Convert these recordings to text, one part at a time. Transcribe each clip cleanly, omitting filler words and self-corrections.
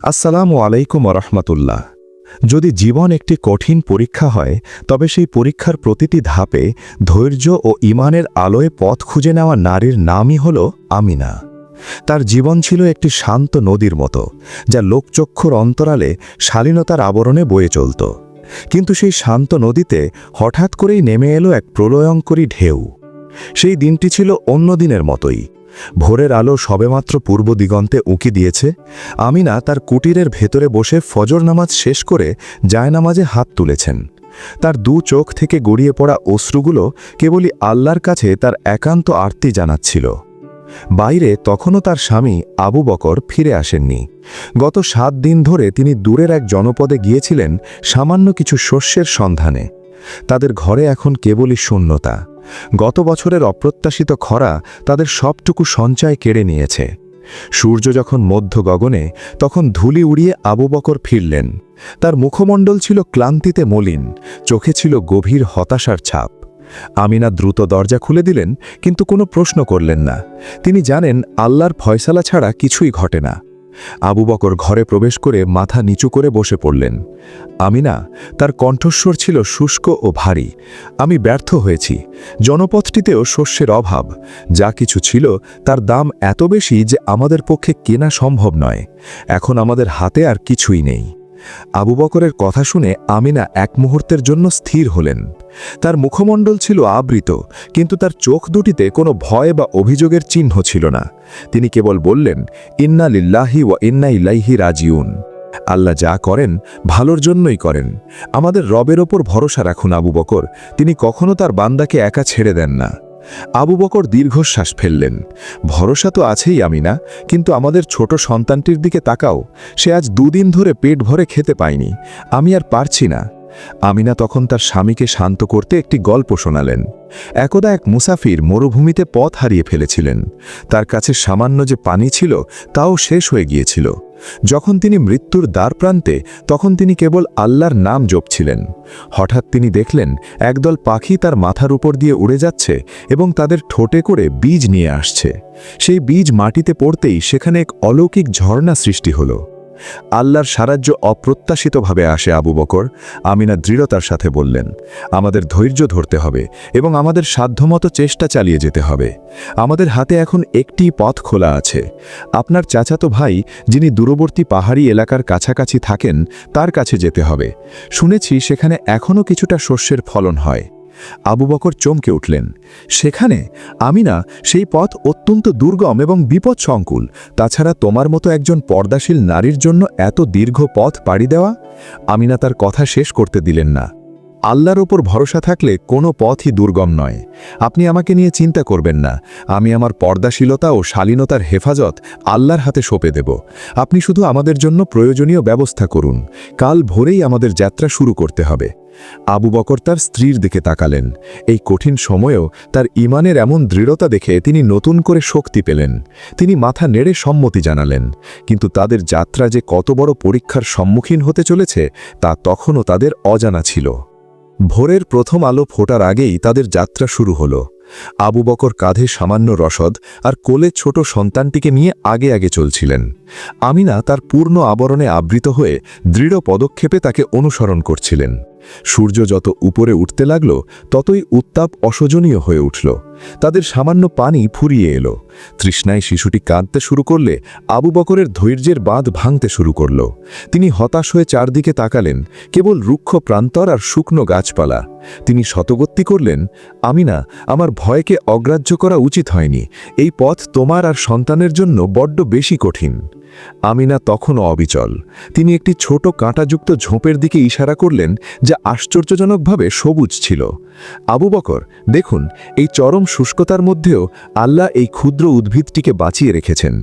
আসসালামু আলাইকুম রহমতুল্লাহ। যদি জীবন একটি কঠিন পরীক্ষা হয়, তবে সেই পরীক্ষার প্রতিটি ধাপে ধৈর্য ও ঈমানের আলোয় পথ খুঁজে নেওয়া নারীর নামই হল আমিনা। তার জীবন ছিল একটি শান্ত নদীর মতো, যা লোকচক্ষুর অন্তরালে শালীনতার আবরণে বয়ে চলত। কিন্তু সেই শান্ত নদীতে হঠাৎ করেই নেমে এলো এক প্রলয়ঙ্করী ঢেউ। সেই দিনটি ছিল অন্য দিনের মতোই। ভোরের আলো সবেমাত্র পূর্ব দিগন্তে উঁকি দিয়েছে। আমিনা তার কুটিরের ভেতরে বসে ফজর নামাজ শেষ করে জায়নামাজে হাত তুলেছেন। তার দু চোখ থেকে গড়িয়ে পড়া অশ্রুগুলো কেবলই আল্লাহর কাছে তার একান্ত আরতি জানাচ্ছিল। বাইরে তখনও তার স্বামী আবু বকর ফিরে আসেননি। গত 7 দিন ধরে তিনি দূরের এক জনপদে গিয়েছিলেন সামান্য কিছু শস্যের সন্ধানে। তাদের ঘরে এখন কেবলই শূন্যতা। গত বছরের অপ্রত্যাশিত খরা তাদের সবটুকু সঞ্চয় কেড়ে নিয়েছে। সূর্য যখন মধ্য গগনে, তখন ধুলি উড়িয়ে আবু বকর ফিরলেন। তার মুখমণ্ডল ছিল ক্লান্তিতে মলিন, চোখে ছিল গভীর হতাশার ছাপ। আমিনা দ্রুত দরজা খুলে দিলেন, কিন্তু কোনো প্রশ্ন করলেন না। তিনি জানেন আল্লাহর ফয়সালা ছাড়া কিছুই ঘটে না। আবু বকর ঘরে প্রবেশ করে মাথা নিচু করে বসে পড়লেন। আমিনা, তার কণ্ঠস্বর ছিল শুষ্ক ও ভারী। আমি ব্যর্থ হয়েছি। জনপদটিতেও শস্যের অভাব। যা কিছু ছিল তার দাম এত বেশি যে আমাদের পক্ষে কেনা সম্ভব নয়। এখন আমাদের হাতে আর কিছুই নেই। আবু বকরের কথা শুনে আমিনা এক মুহূর্তের জন্য স্থির হলেন। তার মুখমণ্ডল ছিল আবৃত, কিন্তু তার চোখ দুটিতে কোনো ভয় বা অভিযোগের চিহ্ন ছিল না। তিনি কেবল বললেন, ইন্না লিল্লাহি ওয়া ইন্না ইলাইহি রাজিউন। আল্লাহ যা করেন ভালোর জন্যই করেন। আমাদের রবের ওপর ভরসা রাখুন আবু বকর, তিনি কখনো তার বান্দাকে একা ছেড়ে দেন না। আবু বকর দীর্ঘশ্বাস ফেললেন। ভরসা তো আছেই আমিনা, কিন্তু আমাদের ছোট সন্তানটির দিকে তাকাও। সে আজ 2 দিন ধরে পেট ভরে খেতে পায়নি। আমি আর পারছি না। আমিনা তখন তার স্বামীকে শান্ত করতে একটি গল্প শোনালেন। একদা এক মুসাফির মরুভূমিতে পথ হারিয়ে ফেলেছিলেন। তার কাছে সামান্য যে পানি ছিল তাও শেষ হয়ে গিয়েছিল। যখন তিনি মৃত্যুর দ্বারপ্রান্তে, তখন তিনি কেবল আল্লাহর নাম জপছিলেন। হঠাৎ তিনি দেখলেন একদল পাখি তার মাথার উপর দিয়ে উড়ে যাচ্ছে এবং তাদের ঠোঁটে করে বীজ নিয়ে আসছে। সেই বীজ মাটিতে পড়তেই সেখানে এক অলৌকিক ঝর্ণা সৃষ্টি হলো। আল্লাহর সাহায্য অপ্রত্যাশিতভাবে আসে আবু বকর, আমিনা দৃঢ়তার সাথে বললেন। আমাদের ধৈর্য ধরতে হবে এবং আমাদের সাধ্যমতো চেষ্টা চালিয়ে যেতে হবে। আমাদের হাতে এখন একটি পথ খোলা আছে। আপনার চাচাতো ভাই, যিনি দূরবর্তী পাহাড়ি এলাকার কাছাকাছি থাকেন, তার কাছে যেতে হবে। শুনেছি সেখানে এখনও কিছুটা শস্যের ফলন হয়। আবু বকর চমকে উঠলেন। সেখানে? আমিনা, সেই পথ অত্যন্ত দুর্গম এবং বিপদসংকুল। তাছাড়া তোমার মতো একজন পর্দাশীল নারীর জন্য এত দীর্ঘ পথ পাড়ি দেওয়া? আমিনা তার কথা শেষ করতে দিলেন না। আল্লাহর ওপর ভরসা থাকলে কোনো পথই দুর্গম নয়। আপনি আমাকে নিয়ে চিন্তা করবেন না। আমি আমার পর্দাশীলতা ও শালীনতার হেফাজত আল্লাহর হাতে সঁপে দেব। আপনি শুধু আমাদের জন্য প্রয়োজনীয় ব্যবস্থা করুন। কাল ভোরেই আমাদের যাত্রা শুরু করতে হবে। আবু বকর তার স্ত্রীর দিকে তাকালেন। এই কঠিন সময়েও তার ঈমানের এমন দৃঢ়তা দেখে তিনি নতুন করে শক্তি পেলেন। তিনি মাথা নেড়ে সম্মতি জানালেন। কিন্তু তাদের যাত্রা যে কত বড় পরীক্ষার সম্মুখীন হতে চলেছে তা তখনও তাদের অজানা ছিল। ভোরের প্রথম আলো ফোটার আগেই তাদের যাত্রা শুরু হলো। আবু বকর কাঁধে সামান্য রসদ আর কোলে ছোট সন্তানটিকে নিয়ে আগে আগে চলছিলেন। আমিনা তার পূর্ণ আবরণে আবৃত হয়ে দৃঢ় পদক্ষেপে তাকে অনুসরণ করছিলেন। সূর্য যত উপরে উঠতে লাগল, ততই উত্তাপ অসহনীয় হয়ে উঠল। তাদের সামান্য পানি ফুরিয়ে এলো। তৃষ্ণায় শিশুটি কাঁদতে শুরু করলে আবু বকরের ধৈর্যের বাঁধ ভাঙতে শুরু করল। তিনি হতাশ হয়ে চারদিকে তাকালেন। কেবল রুক্ষ প্রান্তর আর শুকনো গাছপালা। তিনি শতগত্তি করলেন, আমিনা, আমার ভয়কে অগ্রাহ্য করা উচিত হয়নি। এই পথ তোমার আর সন্তানের জন্য বড্ড বেশি কঠিন। আমিনা তখনও অবিচল। তিনি একটি ছোট কাঁটাযুক্ত ঝোপের দিকে ইশারা করলেন, যা আশ্চর্যজনকভাবে সবুজ ছিল। আবু বকর, দেখুন, এই চরম শুষ্কতার মধ্যেও আল্লাহ এই ক্ষুদ্র উদ্ভিদটিকে বাঁচিয়ে রেখেছেন।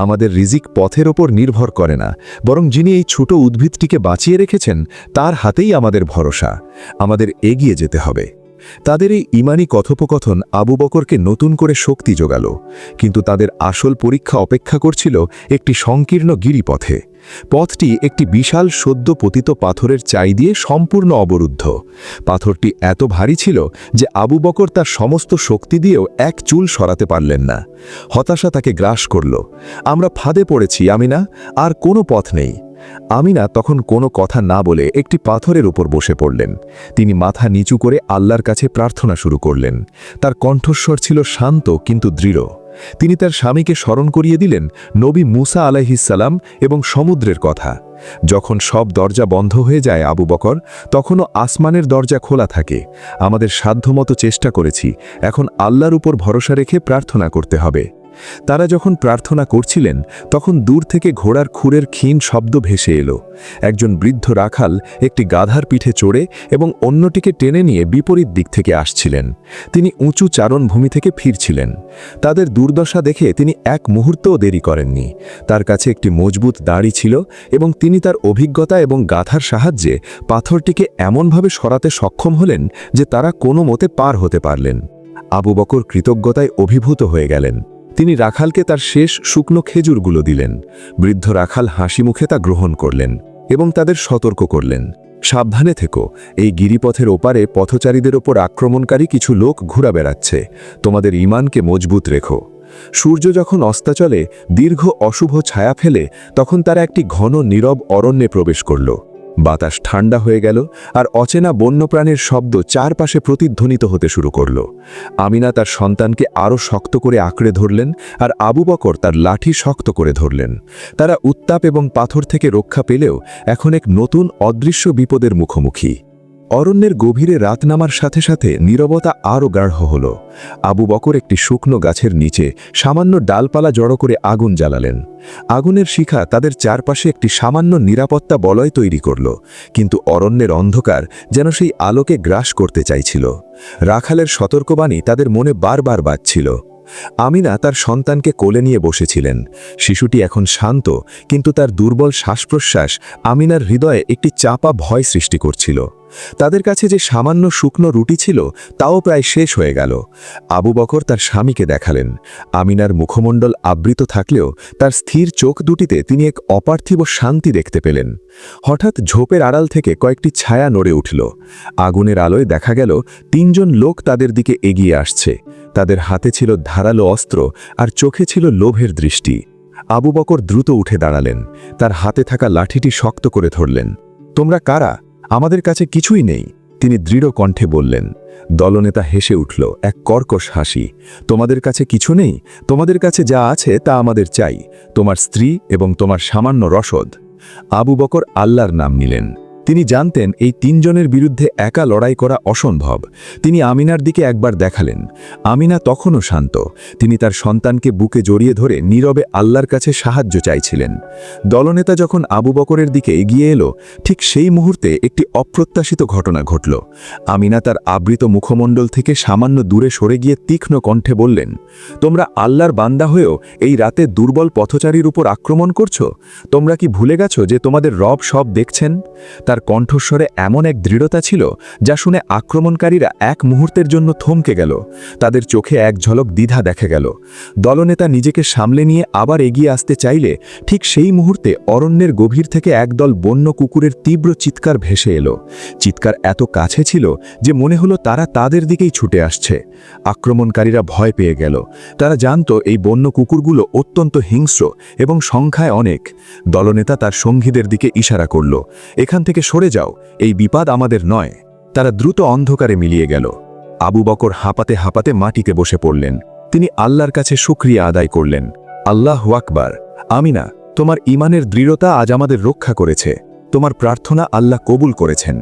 আমাদের রিজিক পথের ওপর নির্ভর করে না, বরং যিনি এই ছোট উদ্ভিদটিকে বাঁচিয়ে রেখেছেন তার হাতেই আমাদের ভরসা। আমাদের এগিয়ে যেতে হবে। তাদের এই ঈমানি কথোপকথন আবু বকরকে নতুন করে শক্তি জোগাল। কিন্তু তাদের আসল পরীক্ষা অপেক্ষা করছিল একটি সংকীর্ণ গিরিপথে। পথটি একটি বিশাল সদ্য পতিত পাথরের চাই দিয়ে সম্পূর্ণ অবরুদ্ধ। পাথরটি এত ভারী ছিল যে আবু বকর তার সমস্ত শক্তি দিয়েও এক চুল সরাতে পারলেন না। হতাশা তাকে গ্রাস করল। আমরা ফাঁদে পড়েছি আমিনা, আর কোনো পথ নেই। আমিনা তখন কোনো কথা না বলে একটি পাথরের উপর বসে পড়লেন। তিনি মাথা নিচু করে আল্লাহর কাছে প্রার্থনা শুরু করলেন। তার কণ্ঠস্বর ছিল শান্ত কিন্তু দৃঢ়। তিনি তার স্বামীকে স্মরণ করিয়ে দিলেন নবী মুসা আলাইহিসসালাম এবং সমুদ্রের কথা। যখন সব দরজা বন্ধ হয়ে যায় আবু বকর, তখনও আসমানের দরজা খোলা থাকে। আমাদের সাধ্যমতো চেষ্টা করেছি, এখন আল্লাহর উপর ভরসা রেখে প্রার্থনা করতে হবে। তারা যখন প্রার্থনা করছিলেন, তখন দূর থেকে ঘোড়ার খুরের ক্ষীণ শব্দ ভেসে এলো। একজন বৃদ্ধ রাখাল একটি গাধার পিঠে চড়ে এবং অন্যটিকে টেনে নিয়ে বিপরীত দিক থেকে আসছিলেন। তিনি উঁচু চারণভূমি থেকে ফিরছিলেন। তাদের দুর্দশা দেখে তিনি এক মুহূর্তও দেরি করেননি। তার কাছে একটি মজবুত দাড়ি ছিল এবং তিনি তার অভিজ্ঞতা এবং গাধার সাহায্যে পাথরটিকে এমনভাবে সরাতে সক্ষম হলেন যে তারা কোনো মতে পার হতে পারলেন। আবু বকর কৃতজ্ঞতায় অভিভূত হয়ে গেলেন। তিনি রাখালকে তার শেষ শুকনো খেজুরগুলো দিলেন। বৃদ্ধ রাখাল হাসি মুখে তা গ্রহণ করলেন এবং তাদের সতর্ক করলেন, সাবধানে থেকো, এই গিরিপথের ওপারে পথচারীদের ওপর আক্রমণকারী কিছু লোক ঘুরা বেড়াচ্ছে, তোমাদের ঈমানকে মজবুত রেখো। সূর্য যখন অস্তাচলে দীর্ঘ অশুভ ছায়া ফেলে, তখন তারা একটি ঘন নীরব অরণ্যে প্রবেশ করল। বাতাস ঠান্ডা হয়ে গেল আর অচেনা বন্যপ্রাণীর শব্দ চারপাশে প্রতিধ্বনিত হতে শুরু করল। আমিনা তার সন্তানকে আরও শক্ত করে আঁকড়ে ধরলেন আর আবু বকর তার লাঠি শক্ত করে ধরলেন। তারা উত্তাপ এবং পাথর থেকে রক্ষা পেলেও এখন এক নতুন অদৃশ্য বিপদের মুখোমুখি। অরণ্যের গভীরে রাত নামার সাথে সাথে নীরবতা আরও গাঢ় হল। আবু বকর একটি শুকনো গাছের নিচে সামান্য ডালপালা জড়ো করে আগুন জ্বালালেন। আগুনের শিখা তাদের চারপাশে একটি সামান্য নিরাপত্তা বলয় তৈরি করল, কিন্তু অরণ্যের অন্ধকার যেন সেই আলোকে গ্রাস করতে চাইছিল। রাখালের সতর্কবাণী তাদের মনে বারবার বাজছিল। আমিনা তার সন্তানকে কোলে নিয়ে বসেছিলেন। শিশুটি এখন শান্ত, কিন্তু তার দুর্বল শ্বাসপ্রশ্বাস আমিনার হৃদয়ে একটি চাপা ভয় সৃষ্টি করছিল। তাদের কাছে যে সামান্য শুকনো রুটি ছিল তাও প্রায় শেষ হয়ে গেল। আবু বকর তার স্বামীকে দেখালেন। আমিনার মুখমণ্ডল আবৃত থাকলেও তার স্থির চোখ দুটিতে তিনি এক অপার্থিব শান্তি দেখতে পেলেন। হঠাৎ ঝোপের আড়াল থেকে কয়েকটি ছায়া নড়ে উঠল। আগুনের আলোয় দেখা গেল তিনজন লোক তাদের দিকে এগিয়ে আসছে। তাদের হাতে ছিল ধারালো অস্ত্র আর চোখে ছিল লোভের দৃষ্টি। আবু বকর দ্রুত উঠে দাঁড়ালেন। তার হাতে থাকা লাঠিটি শক্ত করে ধরলেন। তোমরা কারা? আমাদের কাছে কিছুই নেই, তিনি দৃঢ় কণ্ঠে বললেন। দলনেতা হেসে উঠল, এক কর্কশ হাসি। তোমাদের কাছে কিছু নেই, তোমাদের কাছে যা আছে তা আমাদের চাই, তোমার স্ত্রী এবং তোমার সামান্য রসদ। আবু বকর আল্লাহর নাম নিলেন। তিনি জানতেন এই তিনজনের বিরুদ্ধে একা লড়াই করা অসম্ভব। তিনি আমিনার দিকে একবার দেখালেন। আমিনা তখনও শান্ত। তিনি তার সন্তানকে বুকে জড়িয়ে ধরে নীরবে আল্লাহর কাছে সাহায্য চাইছিলেন। দলনেতা যখন আবু বকরের দিকে এগিয়ে এলো, ঠিক সেই মুহূর্তে একটি অপ্রত্যাশিত ঘটনা ঘটল। আমিনা তার আবৃত মুখমণ্ডল থেকে সামান্য দূরে সরে গিয়ে তীক্ষ্ণ কণ্ঠে বললেন, তোমরা আল্লাহর বান্দা হয়েও এই রাতে দুর্বল পথচারীর উপর আক্রমণ করছো? তোমরা কি ভুলে গেছো যে তোমাদের রব সব দেখছেন? তার কণ্ঠস্বরে এমন এক দৃঢ়তা ছিল যা শুনে আক্রমণকারীরা এক মুহূর্তের জন্য থমকে গেল। তাদের চোখে এক ঝলক দ্বিধা দেখা গেল। দলনেতা নিজেকে সামলে নিয়ে আবার এগিয়ে আসতে চাইলে ঠিক সেই মুহূর্তে অরণ্যের গভীর থেকে একদল বন্য কুকুরের তীব্র চিৎকার ভেসে এলো। চিৎকার এত কাছে ছিল যে মনে হলো তারা তাদের দিকেই ছুটে আসছে। আক্রমণকারীরা ভয় পেয়ে গেল। তারা জানত এই বন্য কুকুরগুলো অত্যন্ত হিংস্র এবং সংখ্যায় অনেক। দলনেতা তার সঙ্গীদের দিকে ইশারা করল, এখান থেকে সরে যাও, এই বিপদ আমাদের নয়। তারা দ্রুত অন্ধকারে মিলিয়ে গেল। আবু বকর হাঁপাতে হাঁপাতে মাটিতে বসে পড়লেন। তিনি আল্লাহর কাছে শুকরিয়া আদায় করলেন। আল্লাহু আকবার। আমিনা, তোমার ঈমানের দৃঢ়তা আজ আমাদের রক্ষা করেছে। তোমার প্রার্থনা আল্লাহ কবুল করেছেন।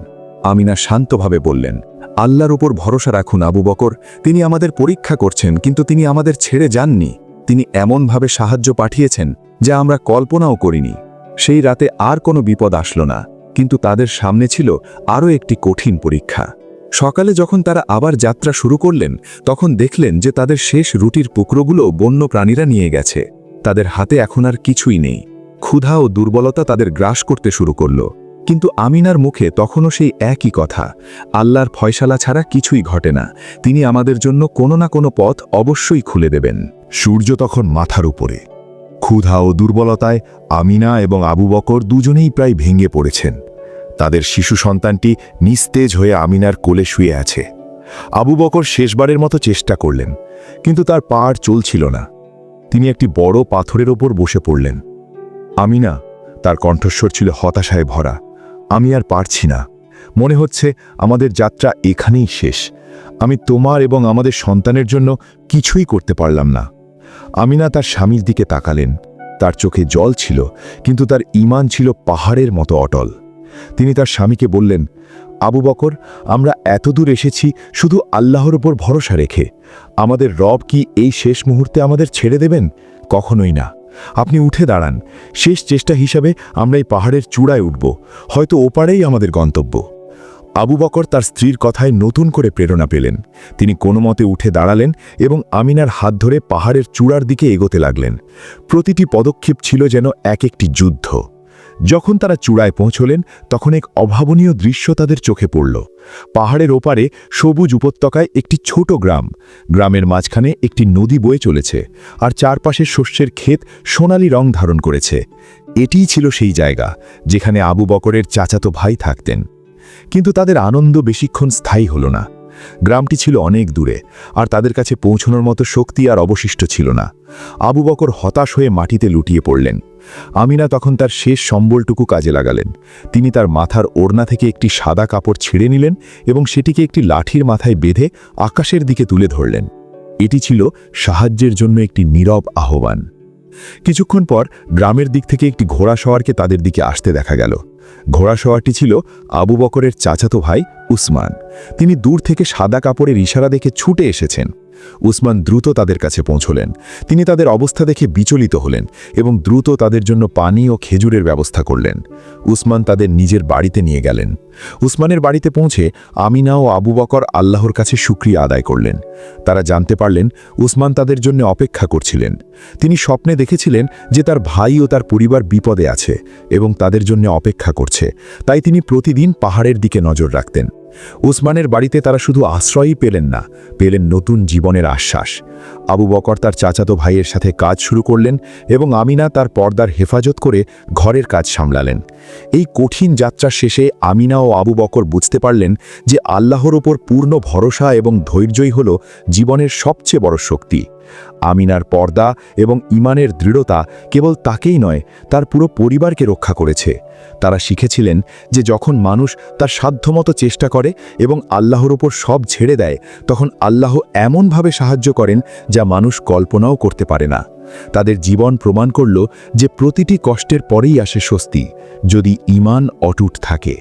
আমিনা শান্তভাবে বললেন, আল্লাহর উপর ভরসা রাখুন আবু বকর। তিনি আমাদের পরীক্ষা করছেন, কিন্তু তিনি আমাদের ছেড়ে যাননি। তিনি এমনভাবে সাহায্য পাঠিয়েছেন যা আমরা কল্পনাও করিনি। সেই রাতে আর কোনো বিপদ আসলো না, কিন্তু তাদের সামনে ছিল আরও একটি কঠিন পরীক্ষা। সকালে যখন তারা আবার যাত্রা শুরু করলেন, তখন দেখলেন যে তাদের শেষ রুটির টুকরোগুলো বন্য প্রাণীরা নিয়ে গেছে। তাদের হাতে এখন আর কিছুই নেই। ক্ষুধা ও দুর্বলতা তাদের গ্রাস করতে শুরু করল। কিন্তু আমিনার মুখে তখনও সেই একই কথা, আল্লাহর ফয়সালা ছাড়া কিছুই ঘটে না। তিনি আমাদের জন্য কোনো না কোনো পথ অবশ্যই খুলে দেবেন। সূর্য তখন মাথার উপরে। ক্ষুধা ও দুর্বলতায় আমিনা এবং আবু বকর দুজনেই প্রায় ভেঙে পড়েছেন। তাদের শিশু সন্তানটি নিস্তেজ হয়ে আমিনার কোলে শুয়ে আছে। আবু বকর শেষবারের মতো চেষ্টা করলেন, কিন্তু তার পা আর চলছিল না। তিনি একটি বড় পাথরের ওপর বসে পড়লেন। আমিনা, তার কণ্ঠস্বর ছিল হতাশায় ভরা। আমি আর পারছি না। মনে হচ্ছে আমাদের যাত্রা এখানেই শেষ। আমি তোমার এবং আমাদের সন্তানের জন্য কিছুই করতে পারলাম না। আমিনা তার স্বামীর দিকে তাকালেন। তার চোখে জল ছিল, কিন্তু তার ঈমান ছিল পাহাড়ের মতো অটল। তিনি তার স্বামীকে বললেন, আবু বকর, আমরা এতদূর এসেছি শুধু আল্লাহর উপর ভরসা রেখে। আমাদের রব কি এই শেষ মুহূর্তে আমাদের ছেড়ে দেবেন? কখনোই না। আপনি উঠে দাঁড়ান। শেষ চেষ্টা হিসাবে আমরা এই পাহাড়ের চূড়ায় উঠব। হয়তো ওপারেই আমাদের গন্তব্য। আবু বকর তার স্ত্রীর কথায় নতুন করে প্রেরণা পেলেন। তিনি কোনো মতে উঠে দাঁড়ালেন এবং আমিনার হাত ধরে পাহাড়ের চূড়ার দিকে এগোতে লাগলেন। প্রতিটি পদক্ষেপ ছিল যেন এক একটি যুদ্ধ। যখন তারা চূড়ায় পৌঁছলেন, তখন এক অভাবনীয় দৃশ্য তাদের চোখে পড়ল। পাহাড়ের ওপারে সবুজ উপত্যকায় একটি ছোট গ্রাম। গ্রামের মাঝখানে একটি নদী বয়ে চলেছে, আর চারপাশে শস্যের ক্ষেত সোনালি রং ধারণ করেছে। এটিই ছিল সেই জায়গা যেখানে আবু বকরের চাচাতো ভাই থাকতেন। কিন্তু তাদের আনন্দ বেশিক্ষণ স্থায়ী হল না। গ্রামটি ছিল অনেক দূরে, আর তাদের কাছে পৌঁছানোর মতো শক্তি আর অবশিষ্ট ছিল না। আবু বকর হতাশ হয়ে মাটিতে লুটিয়ে পড়লেন। আমিনা তখন তার শেষ সম্বলটুকু কাজে লাগালেন। তিনি তার মাথার ওড়না থেকে একটি সাদা কাপড় ছিঁড়ে নিলেন এবং সেটিকে একটি লাঠির মাথায় বেঁধে আকাশের দিকে তুলে ধরলেন। এটি ছিল সাহায্যের জন্য একটি নীরব আহ্বান। কিছুক্ষণ পর গ্রামের দিক থেকে একটি ঘোড়াসওয়ারকে তাদের দিকে আসতে দেখা গেল। ঘোড়াসওয়ারটি ছিল আবু বকরের চাচাতো ভাই উসমান। তিনি দূর থেকে সাদা কাপড়ের ইশারা দেখে ছুটে এসেছেন। উসমান দ্রুত তাদের কাছে পৌঁছলেন। তিনি তাদের অবস্থা দেখে বিচলিত হলেন এবং দ্রুত তাদের জন্য পানি ও খেজুরের ব্যবস্থা করলেন। উসমান তাদের নিজের বাড়িতে নিয়ে গেলেন। উসমানের বাড়িতে পৌঁছে আমিনা ও আবু বকর আল্লাহর কাছে শুকরিয়া আদায় করলেন। তারা জানতে পারলেন উসমান তাদের জন্য অপেক্ষা করছিলেন। তিনি স্বপ্নে দেখেছিলেন যে তার ভাই ও তার পরিবার বিপদে আছে এবং তাদের জন্য অপেক্ষা করছে। তাই তিনি প্রতিদিন পাহাড়ের দিকে নজর রাখতেন। উসমানের বাড়িতে তারা শুধু আশ্রয়ই পেলেন না, পেলেন নতুন জীবনের আশ্বাস। আবু বকর তার চাচাতো ভাইয়ের সাথে কাজ শুরু করলেন এবং আমিনা তার পর্দার হেফাজত করে ঘরের কাজ সামলালেন। এই কঠিন যাত্রার শেষে আমিনা ও আবু বকর বুঝতে পারলেন যে আল্লাহর ওপর পূর্ণ ভরসা এবং ধৈর্যই হল জীবনের সবচেয়ে বড় শক্তি। আমিনার পর্দা এবং ঈমানের দৃঢ়তা কেবল তাকেই নয়, তার পুরো পরিবারকে রক্ষা করেছে। তারা শিখেছিলেন যে যখন মানুষ তার সাধ্যমতো চেষ্টা করে এবং আল্লাহর ওপর সব ছেড়ে দেয়, তখন আল্লাহ এমনভাবে সাহায্য করেন যা মানুষ কল্পনাও করতে পারে না। তাদের জীবন প্রমাণ করল যে প্রতিটি কষ্টের পরেই আসে স্বস্তি, যদি ঈমান অটুট থাকে।